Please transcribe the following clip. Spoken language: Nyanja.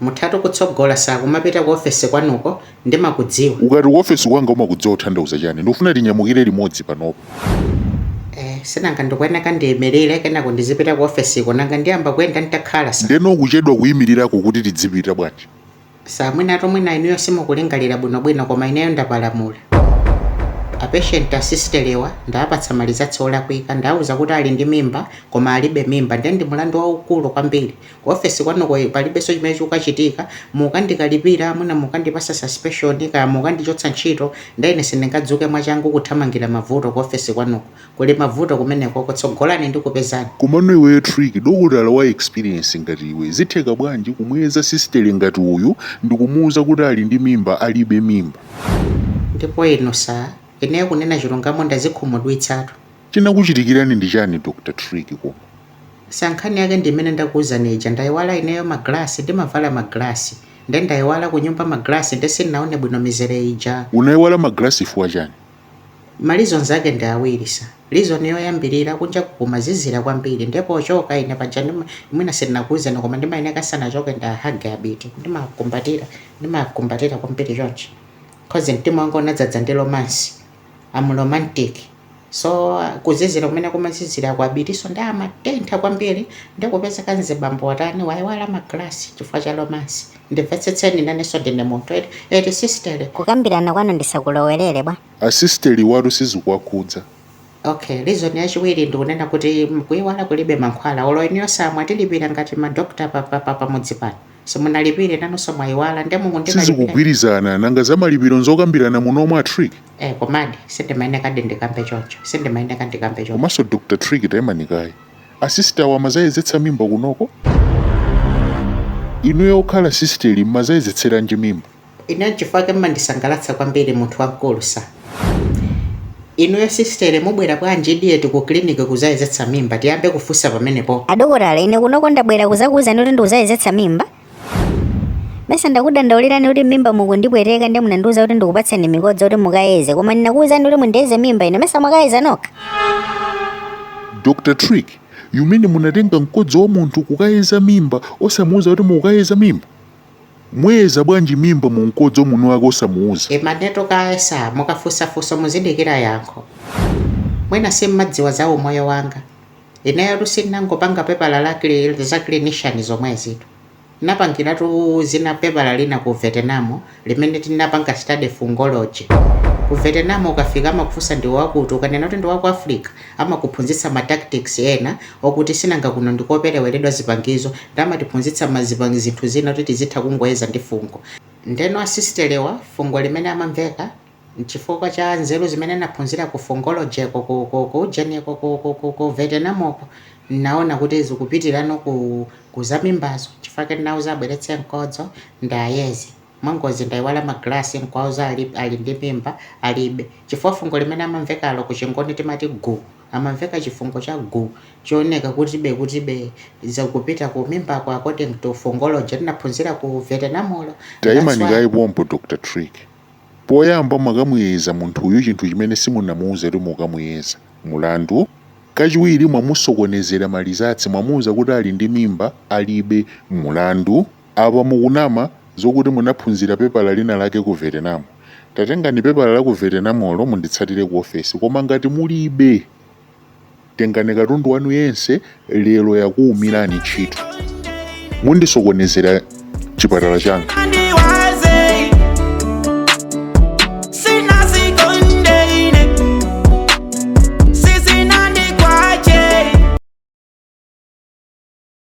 muthatu kutsogola sakumapita ku ofesi kwanuko ndimakudziwa. ukati ku ofesi kwanga umakudziwa uthandauza chani ndikufuna tinyamukire limodzi panopo. Sinanga ndikuyeneka ndiyimirire kenako ndizipita ku ofesiko nanga ndiyamba kuyenda nditakhala sa. ndeno kuchedwa kuyimirirako kuti tidzipita bwanji. Mwina tomwina inuyo simukulingalira bwinobwino koma ineyo ndapalamula. Apatient assistelewa ndapatsa malizatsi olakwika ndauza kuti ali ndi mimba koma alibe mimba ndiye ndi mulandu waukulu kwambiri. Ku ofesi kwanuko palibenso chimene chikukachitika mukandikalipira mwina mukandipasa suspension kaya mukandichotsa ntchito ndaine sindingadzuke mwachangu kuthamangira mavuto ku ofesi kwanuko. Kuli mavuto kumeneko kutsogolani ndi kupezani. komano iweyo Trick dokotala wa experience ngati iwe zitheka bwanji kumuyeza sistele ngati uyu ndikumuwuza kuti ali ndi mimba alibe mimba. Ndipo ino sa ineyo kunena chilungamo ndazikhumudwitsatu. chinakuchitikirani ndi chani Dr. Trick koma? Sankhani yake ndimene ndakuwuzani ija ndayiwala ineyo maglasi ndimavala maglasi nde ndayiwala kunyumba maglasi nde sindinaone bwino mizere ija. unayiwala maglasi fuwa chani? Malizonzi ake ndi awiri sa. Reason yoyambirira kunja kumazizira kwambiri ndipo ochoka ine paja mwina sindinakuwuzani koma ndimayeneka sanachoke ndahaga abiti ndimakumbatira kwambiri chonchi cause mtima wangu unadzadza ndi romance. I'm romantic. So kuzizira kumene kumazizira kwabitiso ndamatentha kwambiri ndikupeza kanze bambo watani wayiwala maglasi chifukwa cha romance. Ndimvetsetseni nanenso ndine munthu eti sistere. Kukambirana kwanu ndisakulowerere bwa. asisteli watu sizikuwakhudza. Okay, reason yachiwiri ndikunena kuti kuyiwala kulibe mankhwala olo iniyo samwe tilipira ngati madokta pamudzi pano. Simunalipire nanonso mwayiwala ndemo sizikugwirizana nanga za malipiro nzokambirana munomwe a Trick. Komadi sindimayeneka ndikambe choncho. komanso Dr. Trick tayimanikayi asista wa mazayezetsa mimba kunoko inuyo okhala sisteli mazayezetsera mimba. Ine chifukwa ke mmandisangalatsa kwambiri munthu wamkulu sa. Inuyo sistere mubwera bwanji dieti ku clinic kuzayezetsa mimba tiyambe kufusa pamenepo. Adokotala ine kunoko ndabwera kuzakuwuzani kuti ndiuzayezetsa mimba. Mesa ndakudandaulirani kuti mimba mukundibwereka ndi munandiuza kuti ndikupatseni mikodzi kuti mukayeze koma ndinakuwuzani kuti mundiyeze mimba ine mesa mwakayeza nokha. Dr. Trick yumene munatenga mkodzi wa munthu kukayeza mimba osamuuza kuti mukayeza mimba. Mweza bwanji mimba mu mkodzi muno wake osamuuza. Maneto kaesa mukafusafusa muzindikira yankho. Mwina simmadziwa za umoyo wanga. Ineyo tusinangopanga pepala lake za clinician zomwezitu. Napangiratu zina pepala lina ku Vietnam limene tinapanga study fungology. Ku Vietnam ukafika amakufusa ndi wakuti ukanena kuti ndi waku Africa amakuphunzitsa ma tactics ena okuti sinanga kuno ndikopereweredwa zipangizo ndamatiphunzitsa zinthu zina kuti tizitha kungoyeza ndi fungo. Ndeno asistelewa fungo limene amamveka chifukwa cha nzeru zimene naphunzira ku fungology ku Vietnam uko naona kuti zikupitirano kuzamimbazo chifukwa ndinauza abweretse mkodzo ndayeze. Mwangozi ndayiwala maglasi nkwauza ali ndi mimba alibe. Chifukwa fungo limene amamvekalo kuchingoni timati gu. Amamveka chifungo cha gu. Chioneka kutibe zakupita ku mimba kwa according to fungology ndinaphunzira ku Vietnam ulo. Tayimanikayi pompo Dr. Trick. Poyamba mwakamuyeza munthu uyu chinthu chimene simunamuuze kuti mukamuyeza. Mulandu kachiwiri mwamusokonezera malizatsi mwamuuza kuti ali ndi mimba alibe mulandu. Apa mukunama zokuti munaphunzira pepala lina lake ku Vietnam. Tatengani pepala la ku Vietnam olo munditsatire ku ofesi koma ngati mulibe tengani katundu wanu yense lero yakuwumirani ntchito mundisokonezera chipatala changa.